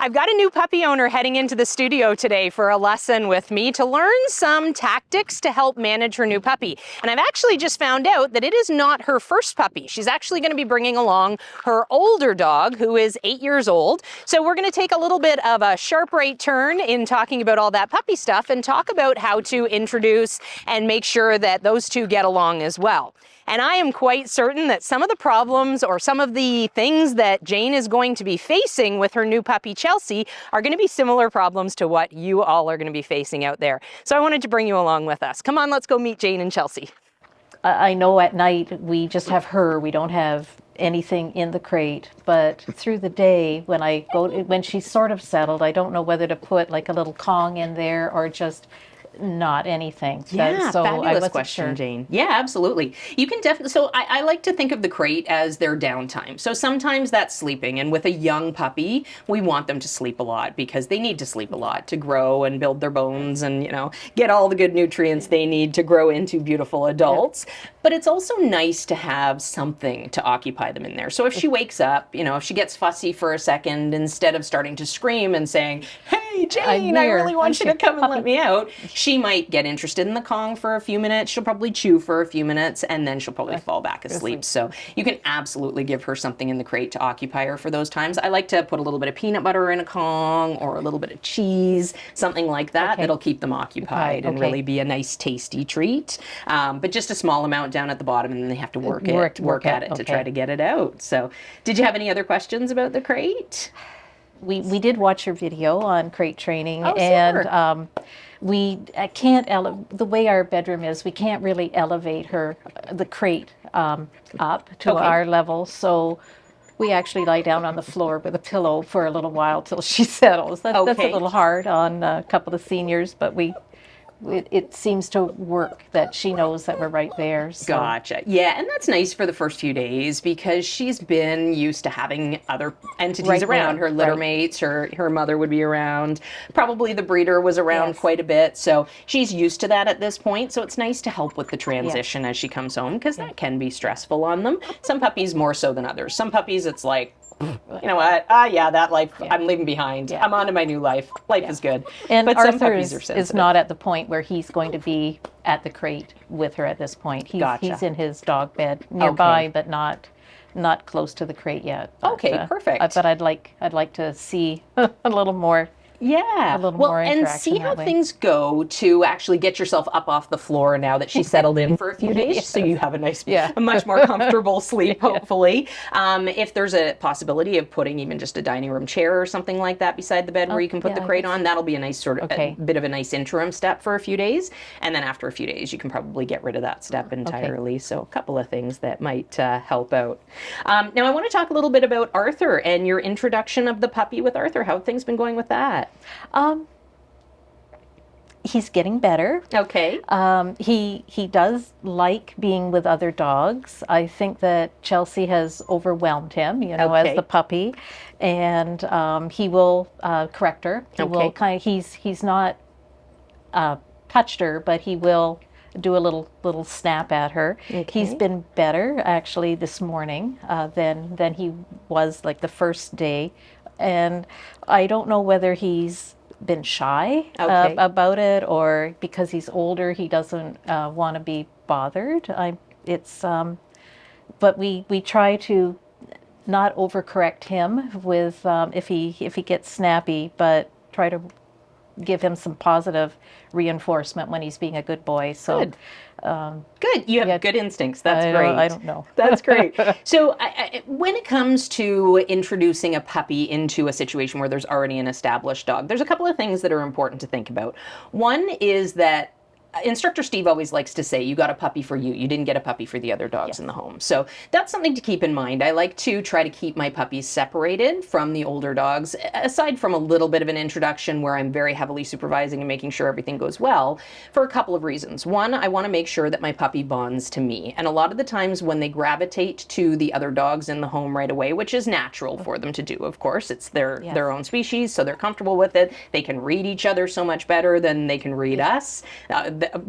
I've got a new puppy owner heading into the studio today for a lesson with me to learn some tactics to help manage her new puppy. And I've actually just found out that it is not her first puppy. She's actually going to be bringing along her older dog, who is 8 years old. So we're going to take a little bit of a sharp right turn in talking about all that puppy stuff and talk about how to introduce and make sure that those two get along as well. And I am quite certain that some of the problems or some of the things that Jane is going to be facing with her new puppy, Chelsea, are going to be similar problems to what you all are going to be facing out there. So I wanted to bring you along with us. Come on, let's go meet Jane and Chelsea. I know at night we just have her. We don't have anything in the crate, but through the day when she's sort of settled, I don't know whether to put like a little Kong in there or just not anything. Yeah, so fabulous question, Jane. Yeah, absolutely. You can definitely, so I like to think of the crate as their downtime. So sometimes that's sleeping, and with a young puppy, we want them to sleep a lot because they need to sleep a lot to grow and build their bones and, you know, get all the good nutrients they need to grow into beautiful adults. Yeah. But it's also nice to have something to occupy them in there. So if she wakes up, you know, if she gets fussy for a second, instead of starting to scream and saying, "Hey, Jane, I really want you to come and let me out," she might get interested in the Kong for a few minutes. She'll probably chew for a few minutes, and then she'll probably fall back asleep. So you can absolutely give her something in the crate to occupy her for those times. I like to put a little bit of peanut butter in a Kong or a little bit of cheese, something like that, that'll keep them occupied and really be a nice, tasty treat. But just a small amount down at the bottom, and then they have to work at it to try to get it out. So did you have any other questions about the crate? We did watch your video on crate training, and I can't the way our bedroom is, we can't really elevate the crate up to our level, so we actually lie down on the floor with a pillow for a little while till she settles. That's a little hard on a couple of seniors, but it seems to work that she knows that we're right there. So. Gotcha. Yeah, and that's nice for the first few days because she's been used to having other entities around. Her litter mates, her mother would be around. Probably the breeder was around quite a bit. So she's used to that at this point. So it's nice to help with the transition as she comes home because that can be stressful on them. Some puppies more so than others. Some puppies it's like, you know what? That life I'm leaving behind. I'm on to my new life. Life is good. And but Arthur some puppies are sensitive. Is not at the point where he's going to be at the crate with her at this point. He's in his dog bed nearby, but not close to the crate yet. But, perfect. But I'd like to see a little more. Yeah, a little more and see how things go to actually get yourself up off the floor now that she's settled in for a few days, so you have a much more comfortable sleep, hopefully. If there's a possibility of putting even just a dining room chair or something like that beside the bed where you can put the crate on, that'll be a nice sort of a bit of a nice interim step for a few days, and then after a few days you can probably get rid of that step entirely. So a couple of things that might help out. Now I want to talk a little bit about Arthur and your introduction of the puppy with Arthur. How have things been going with that? He's getting better. He does like being with other dogs. I think that Chelsea has overwhelmed him, as the puppy, and he will correct her. He will he's not touched her, but he will do a little snap at her. He's been better actually this morning than he was like the first day. And I don't know whether he's been shy about it or because he's older he doesn't want to be bothered. But we try to not overcorrect him with if he gets snappy, but try to give him some positive reinforcement when he's being a good boy. So good. Good. You have good instincts. That's great. I don't know. That's great. So when it comes to introducing a puppy into a situation where there's already an established dog, there's a couple of things that are important to think about. One is that Instructor Steve always likes to say, you got a puppy for you. You didn't get a puppy for the other dogs in the home. So that's something to keep in mind. I like to try to keep my puppies separated from the older dogs, aside from a little bit of an introduction where I'm very heavily supervising and making sure everything goes well, for a couple of reasons. One, I want to make sure that my puppy bonds to me. And a lot of the times when they gravitate to the other dogs in the home right away, which is natural for them to do, of course, it's their own species, so they're comfortable with it. They can read each other so much better than they can read us.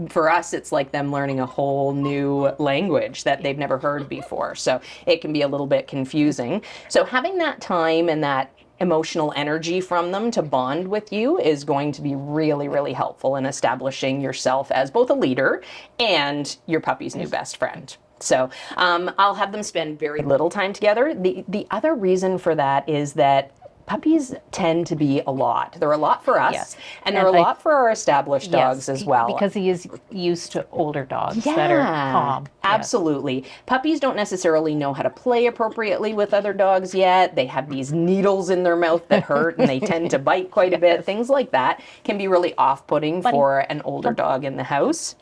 For us, it's like them learning a whole new language that they've never heard before. So it can be a little bit confusing. So having that time and that emotional energy from them to bond with you is going to be really, really helpful in establishing yourself as both a leader and your puppy's new best friend. So I'll have them spend very little time together. The other reason for that is that puppies tend to be a lot. They're a lot for us, and they're a lot for our established dogs as well. Because he is used to older dogs that are calm. Absolutely. Puppies don't necessarily know how to play appropriately with other dogs yet. They have these needles in their mouth that hurt, and they tend to bite quite a bit. Things like that can be really off-putting for an older dog in the house.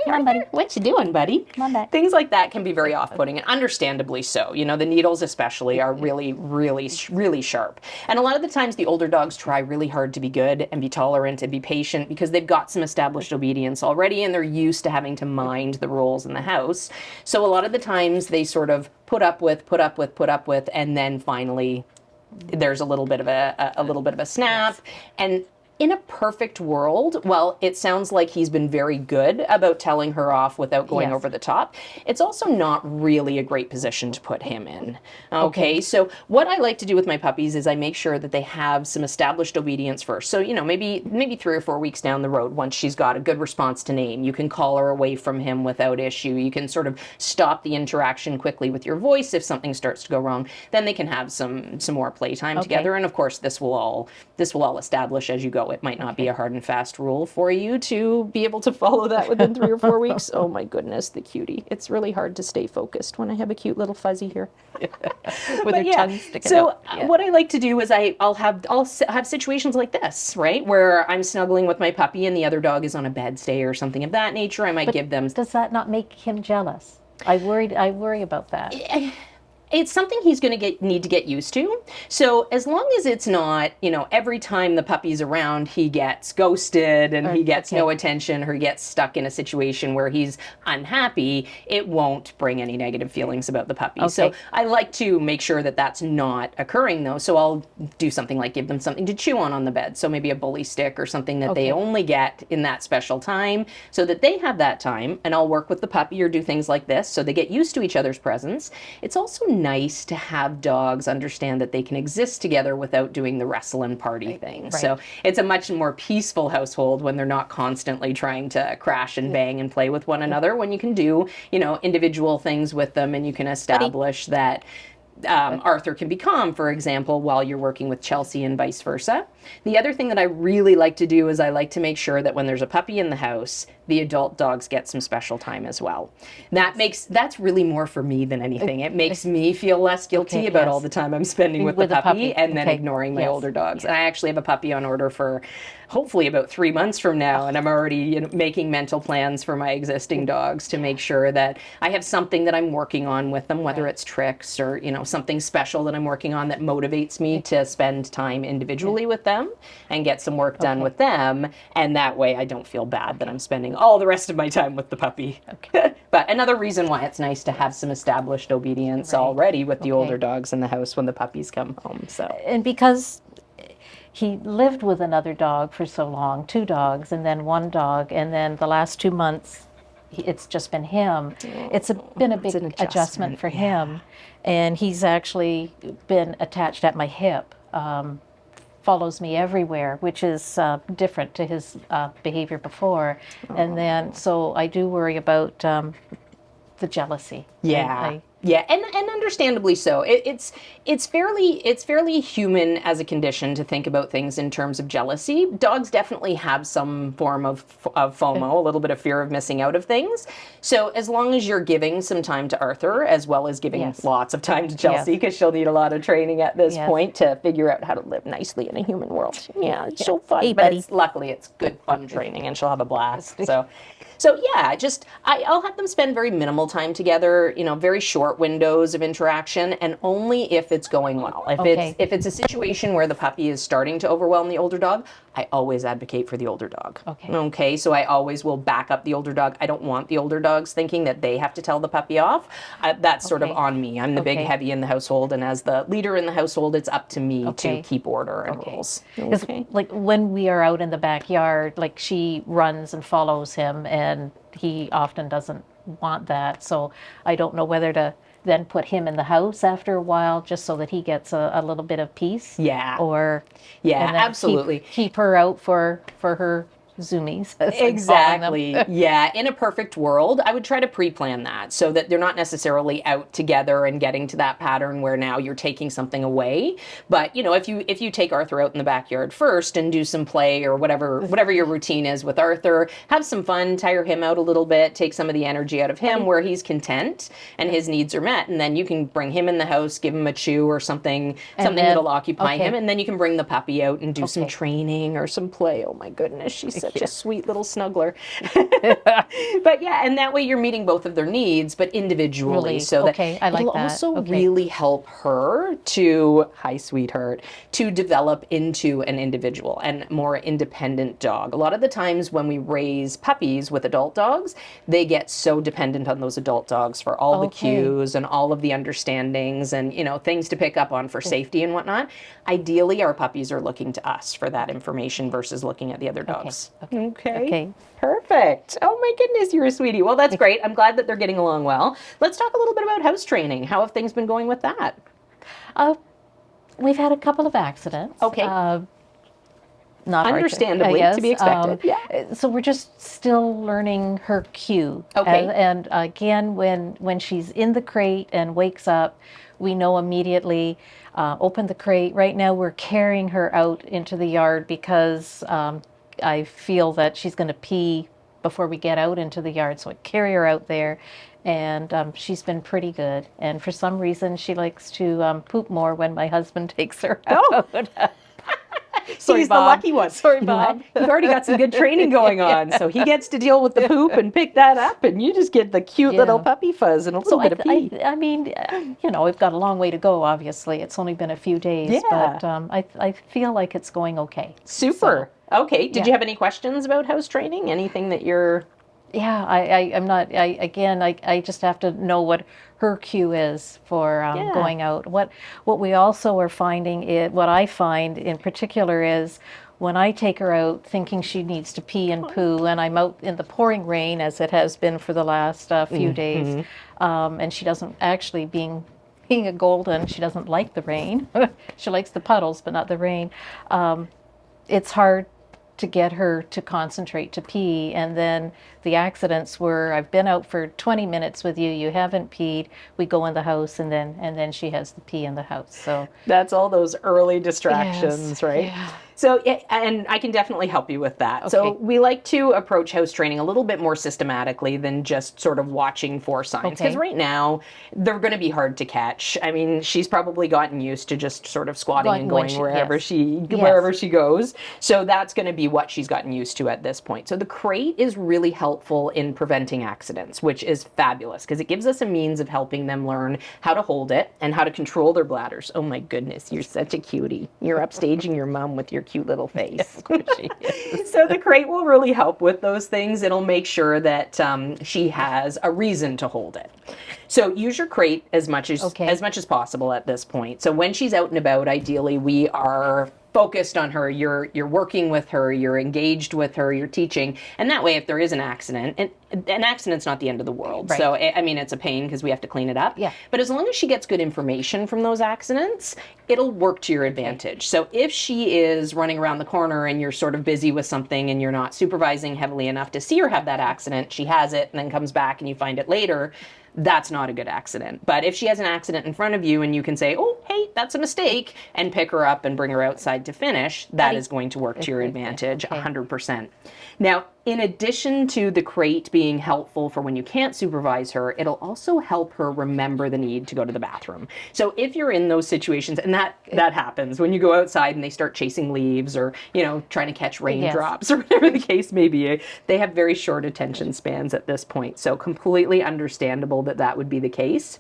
Come on, buddy. What you doing, buddy? Come on back. Things like that can be very off-putting, and understandably so. You know, the needles especially are really, really, really sharp. And a lot of the times the older dogs try really hard to be good and be tolerant and be patient because they've got some established obedience already and they're used to having to mind the rules in the house. So a lot of the times they sort of put up with, and then finally there's a little bit of a snap. And in a perfect world, well, it sounds like he's been very good about telling her off without going over the top. It's also not really a great position to put him in. Okay, so what I like to do with my puppies is I make sure that they have some established obedience first. So, you know, maybe 3 or 4 weeks down the road, once she's got a good response to name, you can call her away from him without issue. You can sort of stop the interaction quickly with your voice if something starts to go wrong. Then they can have some more playtime together. And of course, this will all establish as you go. It might not be a hard and fast rule for you to be able to follow that within 3 or 4 weeks. Oh my goodness, the cutie. It's really hard to stay focused when I have a cute little fuzzy here. With her tongue sticking out. What I like to do is I'll have situations like this, right? Where I'm snuggling with my puppy and the other dog is on a bed stay or something of that nature. I might give them... Does that not make him jealous? I worry about that. It's something he's going to need to get used to. So as long as it's not, you know, every time the puppy's around, he gets ghosted and he gets no attention or he gets stuck in a situation where he's unhappy, it won't bring any negative feelings about the puppy. So I like to make sure that that's not occurring though. So I'll do something like give them something to chew on the bed. So maybe a bully stick or something that they only get in that special time so that they have that time, and I'll work with the puppy or do things like this so they get used to each other's presence. It's also nice to have dogs understand that they can exist together without doing the wrestle and party thing. So it's a much more peaceful household when they're not constantly trying to crash and bang and play with one another, when you can do, you know, individual things with them and you can establish that Arthur can be calm, for example, while you're working with Chelsea and vice versa. The other thing that I really like to do is I like to make sure that when there's a puppy in the house, the adult dogs get some special time as well. That's really more for me than anything. It makes me feel less guilty about all the time I'm spending with the puppy and then ignoring my older dogs. And I actually have a puppy on order for hopefully about 3 months from now, and I'm already making mental plans for my existing dogs to make sure that I have something that I'm working on with them, whether it's tricks or, you know, something special that I'm working on that motivates me to spend time individually with them and get some work done with them, and that way I don't feel bad that I'm spending all the rest of my time with the puppy. But another reason why it's nice to have some established obedience already with the older dogs in the house when the puppies come home. So, and because he lived with another dog for so long, 2 dogs and then 1 dog, and then the last 2 months it's just been him. It's been a big adjustment for him, and he's actually been attached at my hip. Follows me everywhere, which is different to his behavior before. And then, so I do worry about the jealousy. Yeah, and understandably so. It's fairly human as a condition to think about things in terms of jealousy. Dogs definitely have some form of FOMO, a little bit of fear of missing out of things. So as long as you're giving some time to Arthur, as well as giving lots of time to Chelsea, because she'll need a lot of training at this point to figure out how to live nicely in a human world. Yeah, it's so fun. Hey, but buddy. Luckily, it's good fun training, and she'll have a blast. So yeah, I'll have them spend very minimal time together, you know, very short windows of interaction, and only if it's going well. If it's a situation where the puppy is starting to overwhelm the older dog, I always advocate for the older dog. Okay, so I always will back up the older dog. I don't want the older dogs thinking that they have to tell the puppy off. That's sort of on me. I'm the big heavy in the household, and as the leader in the household, it's up to me to keep order and rules. Like when we are out in the backyard, like she runs and follows him, and he often doesn't want that. So I don't know whether to then put him in the house after a while, just so that he gets a little bit of peace? Yeah. Or Yeah, and then absolutely. Keep her out for her Zoomies. As Exactly. Yeah. In a perfect world, I would try to pre-plan that so that they're not necessarily out together and getting to that pattern where now you're taking something away. But, you know, if you take Arthur out in the backyard first and do some play or whatever your routine is with Arthur, have some fun, tire him out a little bit, take some of the energy out of him where he's content and his needs are met, and then you can bring him in the house, give him a chew or something that'll occupy him, and then you can bring the puppy out and do some training or some play. Oh my goodness, she's such a sweet little snuggler. But yeah, and that way you're meeting both of their needs, but individually. Really? So that I like it'll that. also really help her to, hi sweetheart, to develop into an individual and more independent dog. A lot of the times when we raise puppies with adult dogs, they get so dependent on those adult dogs for all the cues and all of the understandings and, you know, things to pick up on for safety and whatnot. Ideally, our puppies are looking to us for that information versus looking at the other dogs. Okay. Perfect. Oh my goodness, you're a sweetie. Well, that's great. I'm glad that they're getting along well. Let's talk a little bit about house training. How have things been going with that? We've had a couple of accidents. Okay. Not understandably, to be expected. So we're just still learning her cue. Okay. And again, when she's in the crate and wakes up, we know immediately, open the crate. Right now we're carrying her out into the yard because I feel that she's going to pee before we get out into the yard. So I carry her out there, and she's been pretty good. And for some reason, she likes to poop more when my husband takes her out. Sorry, he's Bob. The lucky one. Sorry, Bob. You've already got some good training going on. So he gets to deal with the poop and pick that up, and you just get the cute little puppy fuzz and a little bit of pee. I mean, you know, we've got a long way to go, obviously. It's only been a few days, but I feel like it's going okay. Super. So, okay. Did you have any questions about house training? Anything that you're... Yeah, I'm not, I just have to know what her cue is for going out. What we also are finding, what I find in particular is when I take her out thinking she needs to pee and poo, and I'm out in the pouring rain, as it has been for the last few days, and she doesn't actually, being a golden, she doesn't like the rain. She likes the puddles, but not the rain. It's hard to get her to concentrate to pee, and then the accidents were, I've been out for 20 minutes with you, you haven't peed, we go in the house, and then she has the pee in the house. So that's all those early distractions, right? Yeah. So, and I can definitely help you with that. Okay. So we like to approach house training a little bit more systematically than just sort of watching for signs. Because right now, they're going to be hard to catch. I mean, she's probably gotten used to just sort of squatting and going wherever she goes. So that's going to be what she's gotten used to at this point. So the crate is really helpful in preventing accidents, which is fabulous because it gives us a means of helping them learn how to hold it and how to control their bladders. Oh my goodness, you're such a cutie. You're upstaging your mom with your cute little face. So the crate will really help with those things. It'll make sure that she has a reason to hold it. So use your crate as much as possible at this point. So when she's out and about, ideally we are focused on her, you're working with her, you're engaged with her, you're teaching, and that way if there is an accident, and an accident's not the end of the world. Right. So I mean, it's a pain because we have to clean it up. Yeah. But as long as she gets good information from those accidents, it'll work to your advantage. So if she is running around the corner and you're sort of busy with something and you're not supervising heavily enough to see her have that accident, she has it and then comes back and you find it later, that's not a good accident. But if she has an accident in front of you and you can say, oh, hey, that's a mistake, and pick her up and bring her outside to finish, that is going to work to your advantage 100%. Now, in addition to the crate being helpful for when you can't supervise her, it'll also help her remember the need to go to the bathroom. So if you're in those situations, and that happens when you go outside and they start chasing leaves or, you know, trying to catch raindrops or whatever the case may be, they have very short attention spans at this point. So completely understandable that would be the case.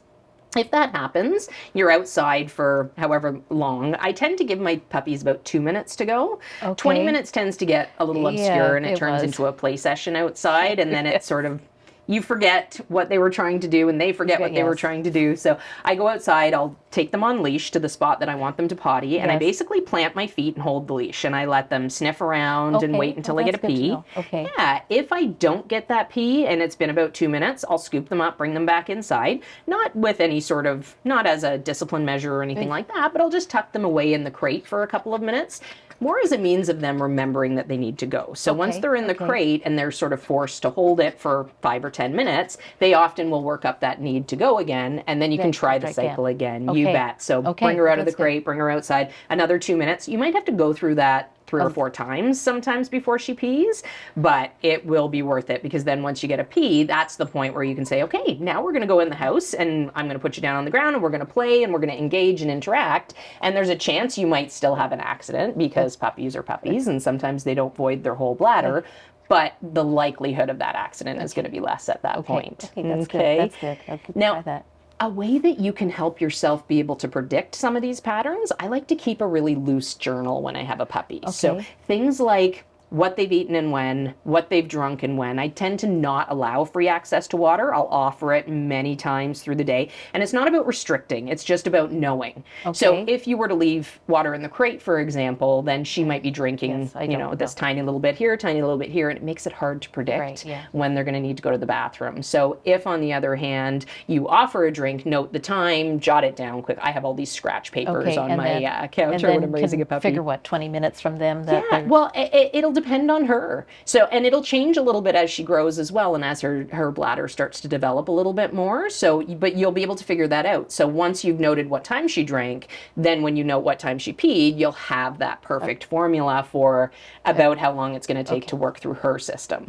If that happens, you're outside for however long. I tend to give my puppies about 2 minutes to go. 20 minutes tends to get a little obscure and it turns into a play session outside, and then it sort of you forget what they were trying to do and they forget what they were trying to do. So I go outside, I'll take them on leash to the spot that I want them to potty, and I basically plant my feet and hold the leash, and I let them sniff around and wait until I get a pee. Okay. Yeah, if I don't get that pee and it's been about 2 minutes, I'll scoop them up, bring them back inside, not with any sort of, not as a discipline measure or anything like that, but I'll just tuck them away in the crate for a couple of minutes, more as a means of them remembering that they need to go. So once they're in the crate and they're sort of forced to hold it for 5 or 10 minutes, they often will work up that need to go again, and then you can try the cycle again. You bet. So bring her out of the crate, bring her outside, another 2 minutes. You might have to go through that 3 or 4 times sometimes before she pees, but it will be worth it, because then once you get a pee, that's the point where you can say, okay, now we're going to go in the house and I'm going to put you down on the ground and we're going to play and we're going to engage and interact. And there's a chance you might still have an accident, because puppies are puppies and sometimes they don't void their whole bladder. But the likelihood of that accident is going to be less at that point. Okay, that's good. That's good. I'll try that. A way that you can help yourself be able to predict some of these patterns, I like to keep a really loose journal when I have a puppy. So things like what they've eaten and when, what they've drunk and when. I tend to not allow free access to water. I'll offer it many times through the day. And it's not about restricting, it's just about knowing. So if you were to leave water in the crate, for example, then she might be drinking, this tiny little bit here, tiny little bit here, and it makes it hard to predict when they're going to need to go to the bathroom. So if, on the other hand, you offer a drink, note the time, jot it down quick. I have all these scratch papers on my couch when I'm raising a puppy. Figure what, 20 minutes from them? Well, it'll depend on her. So, and it'll change a little bit as she grows as well, and as her bladder starts to develop a little bit more. So, but you'll be able to figure that out. So once you've noted what time she drank, then when you know what time she peed, you'll have that perfect formula for about how long it's going to take to work through her system.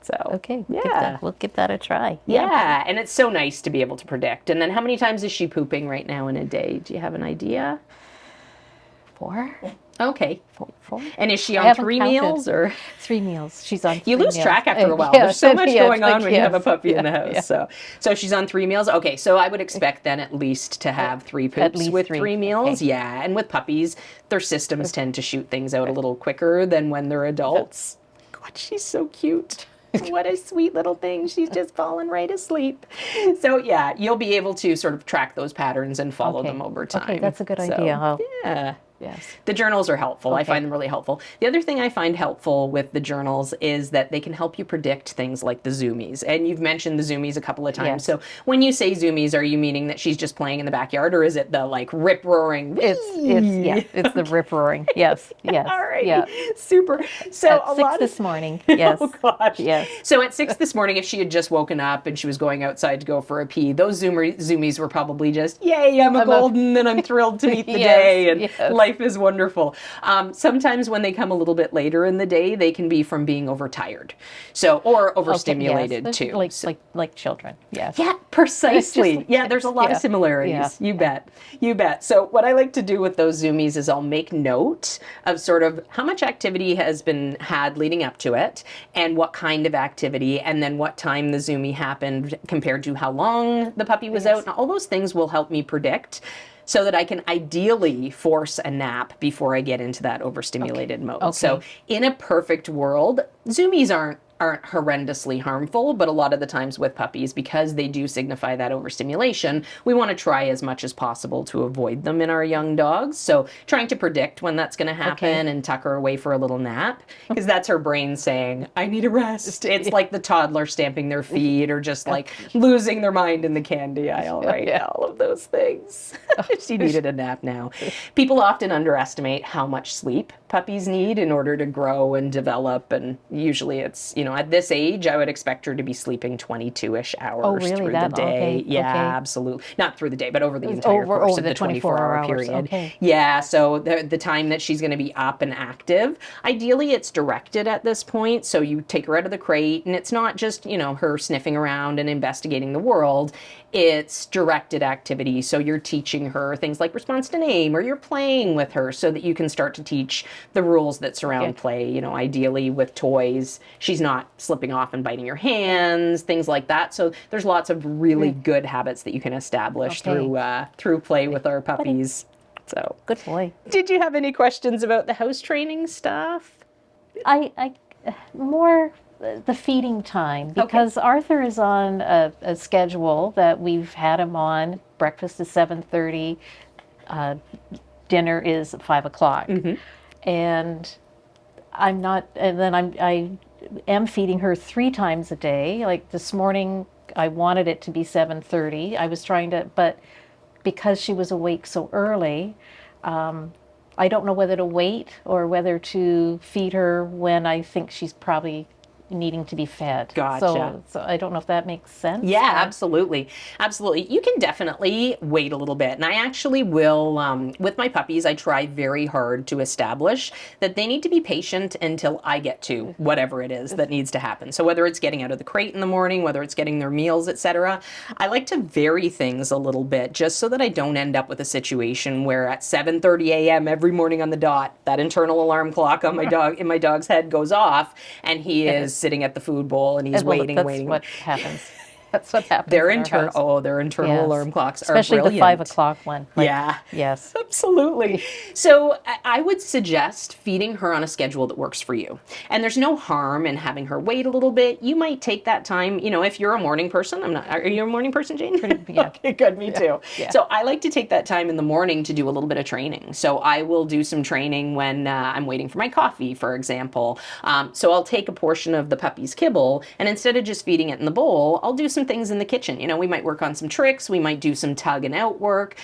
So, we'll give that a try. Yeah, and it's so nice to be able to predict. And then how many times is she pooping right now in a day? Do you have an idea? 4. Okay. 4. And is she on 3 meals or 3 meals? She's on 3 You lose meals. track after a while. There's so much going on when you have a puppy in the house. So she's on 3 meals. Okay, so I would expect then at least to have 3 poops with 3 meals. Yeah, and with puppies, their systems tend to shoot things out a little quicker than when they're adults. God, she's so cute. What a sweet little thing. She's just fallen right asleep. So yeah, you'll be able to sort of track those patterns and follow them over time. Okay, that's a good idea. Yeah. Yes. The journals are helpful. I find them really helpful. The other thing I find helpful with the journals is that they can help you predict things like the Zoomies. And you've mentioned the Zoomies a couple of times. So when you say Zoomies, are you meaning that she's just playing in the backyard, or is it the like rip-roaring? It's the rip-roaring. Yes. All right. Yeah. Super. So at 6 this morning. Yes. Oh gosh. Yes. So at 6 this morning, if she had just woken up and she was going outside to go for a pee, those Zoomies were probably just, yay, I'm a golden and I'm thrilled to meet the day and life is wonderful. Sometimes when they come a little bit later in the day, they can be from being overtired. So, or overstimulated too. Like children. Yes. Yeah, precisely. There's a lot of similarities. You bet. You bet. So what I like to do with those Zoomies is I'll make note of sort of how much activity has been had leading up to it and what kind of activity, and then what time the Zoomie happened compared to how long the puppy was out. And all those things will help me predict, so that I can ideally force a nap before I get into that overstimulated mode. So in a perfect world, Zoomies aren't horrendously harmful, but a lot of the times with puppies, because they do signify that overstimulation, we want to try as much as possible to avoid them in our young dogs. So trying to predict when that's going to happen and tuck her away for a little nap, because that's her brain saying, I need a rest. It's like the toddler stamping their feet or just like losing their mind in the candy aisle, right? All of those things. She needed a nap now. People often underestimate how much sleep puppies need in order to grow and develop, and usually it's, at this age, I would expect her to be sleeping 22-ish hours through the day. Absolutely. Not through the day, but over the entire course of the 24-hour period. Yeah, so the time that she's going to be up and active, ideally it's directed at this point. So you take her out of the crate, and it's not just, her sniffing around and investigating the world. It's directed activity. So you're teaching her things like response to name, or you're playing with her so that you can start to teach the rules that surround play. Ideally with toys, she's not slipping off and biting your hands, things like that. So there's lots of really good habits that you can establish through play with our puppies. So good boy. Did you have any questions about the house training stuff? I more the feeding time, because Arthur is on a schedule that we've had him on. Breakfast is 7:30, dinner is 5 o'clock. And I'm not, and then I am feeding her 3 times a day. Like this morning, I wanted it to be 7:30. I was trying to, but because she was awake so early, I don't know whether to wait or whether to feed her when I think she's probably needing to be fed. Gotcha. So I don't know if that makes sense. Yeah, absolutely. Absolutely. You can definitely wait a little bit. And I actually will, with my puppies, I try very hard to establish that they need to be patient until I get to whatever it is that needs to happen. So whether it's getting out of the crate in the morning, whether it's getting their meals, etc., I like to vary things a little bit just so that I don't end up with a situation where at 7:30 a.m. every morning on the dot, that internal alarm clock on my dog in my dog's head goes off and he is sitting at the food bowl and he's waiting. That's what happens. That's what happens. Their internal alarm clocks especially are brilliant. The 5 o'clock one. Yeah. Yes. Absolutely. So I would suggest feeding her on a schedule that works for you. And there's no harm in having her wait a little bit. You might take that time, if you're a morning person. Are you a morning person, Jane? Yeah. Okay, good. Me too. Yeah. So I like to take that time in the morning to do a little bit of training. So I will do some training when I'm waiting for my coffee, for example. So I'll take a portion of the puppy's kibble, and instead of just feeding it in the bowl, I'll do some things in the kitchen. We might work on some tricks. We might do some tug and out work.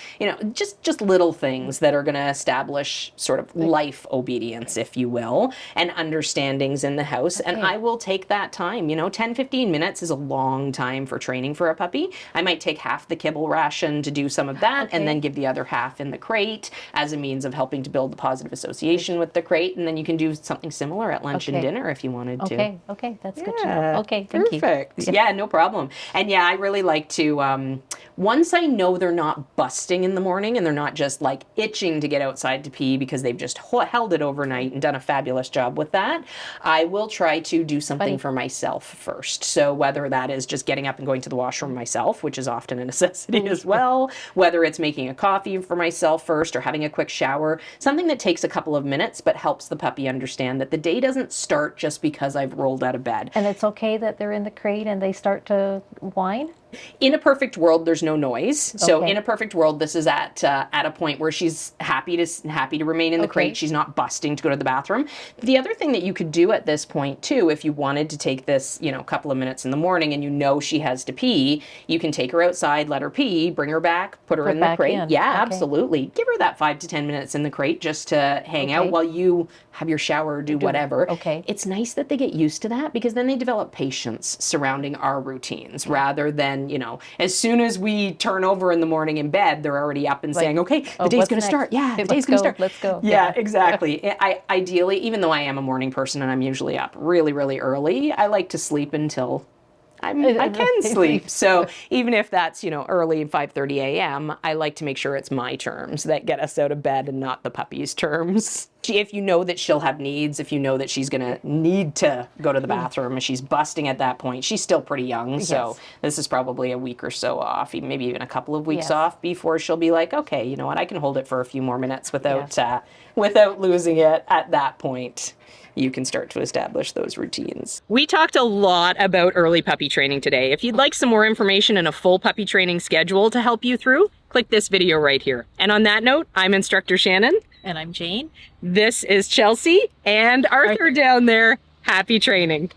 Just little things that are going to establish sort of life obedience, if you will, and understandings in the house. And I will take that time. 10, 15 minutes is a long time for training for a puppy. I might take half the kibble ration to do some of that and then give the other half in the crate as a means of helping to build the positive association with the crate. And then you can do something similar at lunch and dinner if you wanted to. Okay, that's good to know. Okay, thank you. Perfect. Yeah, no problem. And I really like to, once I know they're not busting in the morning and they're not just like itching to get outside to pee because they've just held it overnight and done a fabulous job with that, I will try to do something for myself first. So whether that is just getting up and going to the washroom myself, which is often a necessity as well, whether it's making a coffee for myself first or having a quick shower, something that takes a couple of minutes but helps the puppy understand that the day doesn't start just because I've rolled out of bed. And it's okay that they're in the crate and they start to whine? In a perfect world, there's no noise. So in a perfect world, this is at a point where she's happy to remain in the crate. She's not busting to go to the bathroom. The other thing that you could do at this point too, if you wanted to take this, couple of minutes in the morning and she has to pee, you can take her outside, let her pee, bring her back, put her in the crate. Yeah, absolutely. Give her that 5 to 10 minutes in the crate just to hang out while you have your shower or do whatever. It's nice that they get used to that because then they develop patience surrounding our routines rather than, as soon as we turn over in the morning in bed, they're already up and saying, okay, the day's going to start. Yeah, the day's going to start. Let's go. Yeah, exactly. Ideally, even though I am a morning person and I'm usually up really, really early, I like to sleep until I can sleep. So even if that's, early 5:30 a.m., I like to make sure it's my terms that get us out of bed and not the puppy's terms. If you know that she'll have needs, if you know that she's going to need to go to the bathroom and she's busting at that point, she's still pretty young. So this is probably a week or so off, maybe even a couple of weeks off before she'll be like, okay, you know what, I can hold it for a few more minutes without losing it at that point. You can start to establish those routines. We talked a lot about early puppy training today. If you'd like some more information and a full puppy training schedule to help you through, click this video right here. And on that note, I'm Instructor Shannon. And I'm Jane. This is Chelsea and Arthur down there. Happy training.